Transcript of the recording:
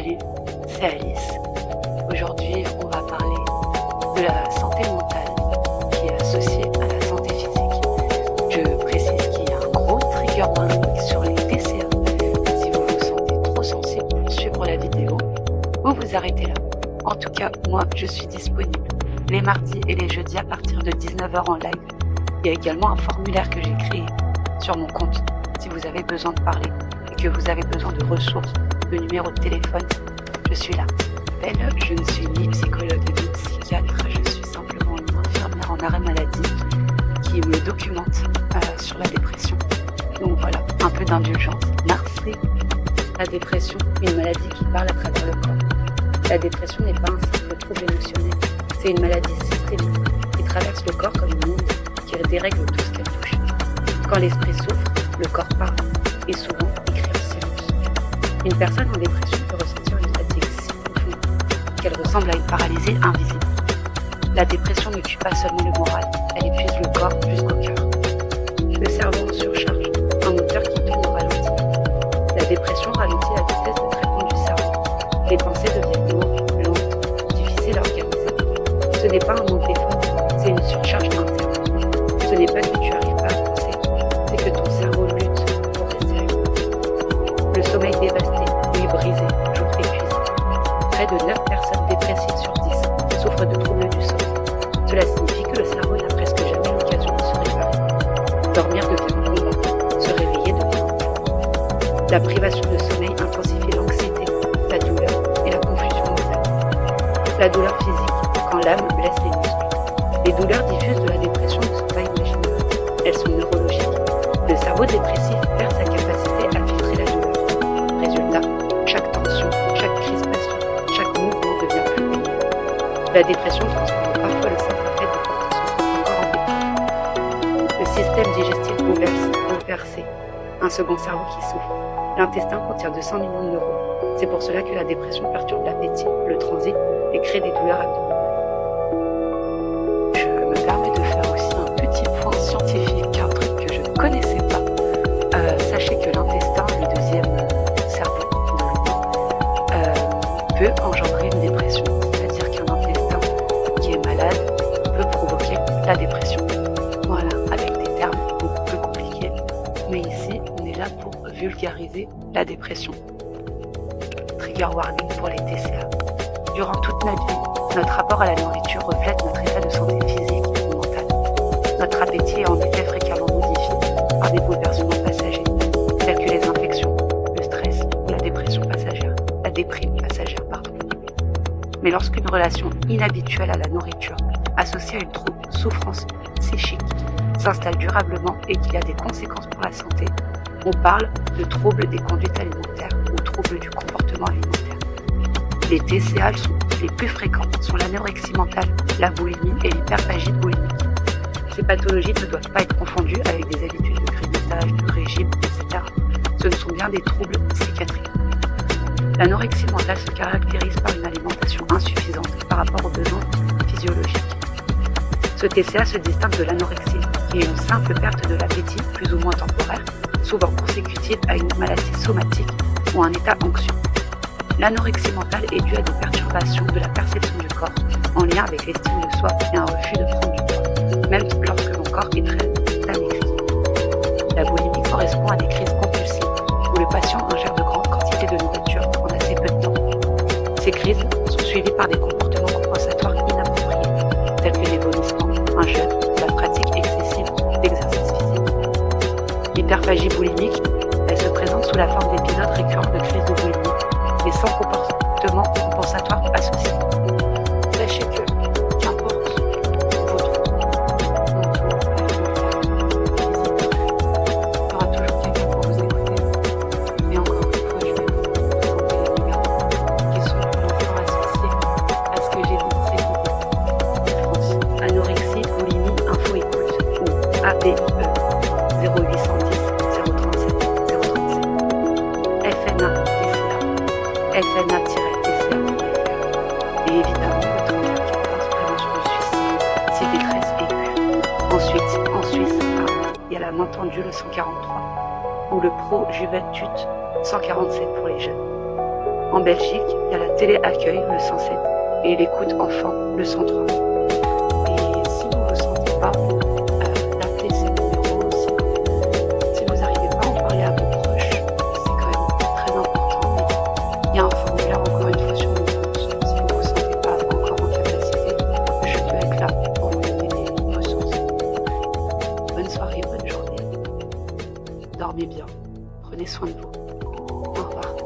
Salut, c'est Alice. Aujourd'hui, on va parler de la santé mentale qui est associée à la santé physique. Je précise qu'il y a un gros trigger warning sur les TCA. Si vous vous sentez trop sensible pour suivre la vidéo, vous arrêtez là. En tout cas, moi, je suis disponible les mardis et les jeudis à partir de 19h en live. Il y a également un formulaire que j'ai créé sur mon compte si vous avez besoin de parler et que vous avez besoin de ressources, de numéros de téléphone, je suis là. Je ne suis ni psychologue ni psychiatre, je suis simplement une infirmière en arrêt maladie qui me documente sur la dépression. Donc voilà, un peu d'indulgence. Merci. La dépression, une maladie qui parle à travers le corps. La dépression n'est pas un simple trouble émotionnel, c'est une maladie systémique qui traverse le corps comme une onde qui dérègle tout ce qu'elle touche. Quand l'esprit souffre, le corps parle et souvent il crie en silence. Une personne en dépression peut ressentir une fatigue si profonde qu'elle ressemble à une paralysie invisible. La dépression ne tue pas seulement le moral, elle épuise le corps jusqu'au cœur. Le cerveau en surcharge, un moteur qui tourne au ralenti. La dépression ralentit la vitesse de traitement du cerveau. Les pensées deviennent lourdes, lentes, difficiles à organiser. Ce n'est pas un manque d'effort, c'est une surcharge interne. Ce n'est pas que tu n'arrives pas à penser, c'est que ton cerveau lutte pour rester à jour. Le sommeil dévasté, nuit brisée, jour épuisé. Près de 9 personnes dépressives sur 10 souffrent de troubles du sommeil. Cela signifie que le cerveau n'a presque jamais l'occasion de se réparer. Dormir devient un combat, se réveiller devient un combat. La privation de sommeil intensifie l'anxiété, la douleur et la confusion mentale. La douleur physique, quand l'âme blesse les muscles. Les douleurs diffuses de la dépression ne sont pas imaginaires, elles sont neurologiques. Le cerveau dépressif perd sa capacité à filtrer la douleur. Résultat, chaque tension, chaque crispation, chaque mouvement devient plus pénible. La dépression transforme parfois le simple fait de porter son corps en dépression. Le système digestif bouleversé, un second cerveau qui souffre. L'intestin contient 200 millions de neurones. C'est pour cela que la dépression perturbe l'appétit, le transit et crée des douleurs abdominales. Je me permets de faire aussi un petit point scientifique, un truc que je ne connaissais pas. Sachez que l'intestin, le deuxième cerveau de l'humain, peut engendrer une dépression. C'est-à-dire qu'un intestin qui est malade peut provoquer la dépression. Voilà, avec des termes beaucoup plus compliqués. Mais ici, on est là pour vulgariser la dépression. Trigger warning pour les TCA. Durant toute notre vie, notre rapport à la nourriture reflète notre état de santé physique ou mentale. Notre appétit est en effet fréquemment modifié par des bouleversements passagers, tels que les infections, le stress ou la déprime passagère. Mais lorsqu'une relation inhabituelle à la nourriture, associée à une souffrance psychique, s'installe durablement et qu'il y a des conséquences pour la santé, on parle de troubles des conduites alimentaires ou troubles du comportement alimentaire. Les TCA les plus fréquents sont l'anorexie mentale, la boulimie et l'hyperphagie boulimique. Ces pathologies ne doivent pas être confondues avec des habitudes de grignotage, de régime, etc. Ce ne sont bien des troubles psychiatriques. L'anorexie mentale se caractérise par une alimentation insuffisante par rapport aux besoins physiologiques. Ce TCA se distingue de l'anorexie, qui est une simple perte de l'appétit, plus ou moins temporaire, souvent consécutive à une maladie somatique ou un état anxieux. L'anorexie mentale est due à des perturbations de la perception du corps en lien avec l'estime de soi et un refus de prendre du poids, même lorsque mon corps est très amaigri. La boulimie correspond à des crises compulsives où le patient ingère de grandes quantités de nourriture en assez peu de temps. Ces crises sont suivies par des comportements compensatoires inappropriés, tels que les vomissements, un jeûne, la pratique excessive d'exercice physique. L'hyperphagie boulimique, elle se présente sous la forme d'épisodes récurrents de crises de boulimie, mais sans comportement compensatoire associé. Sachez que, qu'importe votre il y aura toujours quelqu'un pour vous écouter. Et encore une fois, je vais vous présenter les numéros qui sont encore associés à ce que j'ai dit de ces vidéos. France, anorexie, boulimie, info-écoute ou ABE 0810 037 037. FNA FNA-TCA et évidemment le 3114 prévention du suicide, c'est détresse aiguë. Ensuite, en Suisse, il y a la main tendue le 143 ou le Pro Juventud 147 pour les jeunes. En Belgique, il y a la télé accueil, le 107, et l'écoute enfant, le 103. Et si vous ne vous sentez pas, d'appeler ces numéros aussi. Si vous n'arrivez pas à en parler à vos proches, c'est quand même très important. Il y a un formulaire encore une fois sur mon compte. Si vous ne vous sentez pas encore en capacité, je peux être là pour vous donner des ressources. Bonne soirée, bonne journée. Dormez bien. Prenez soin de vous. Au revoir.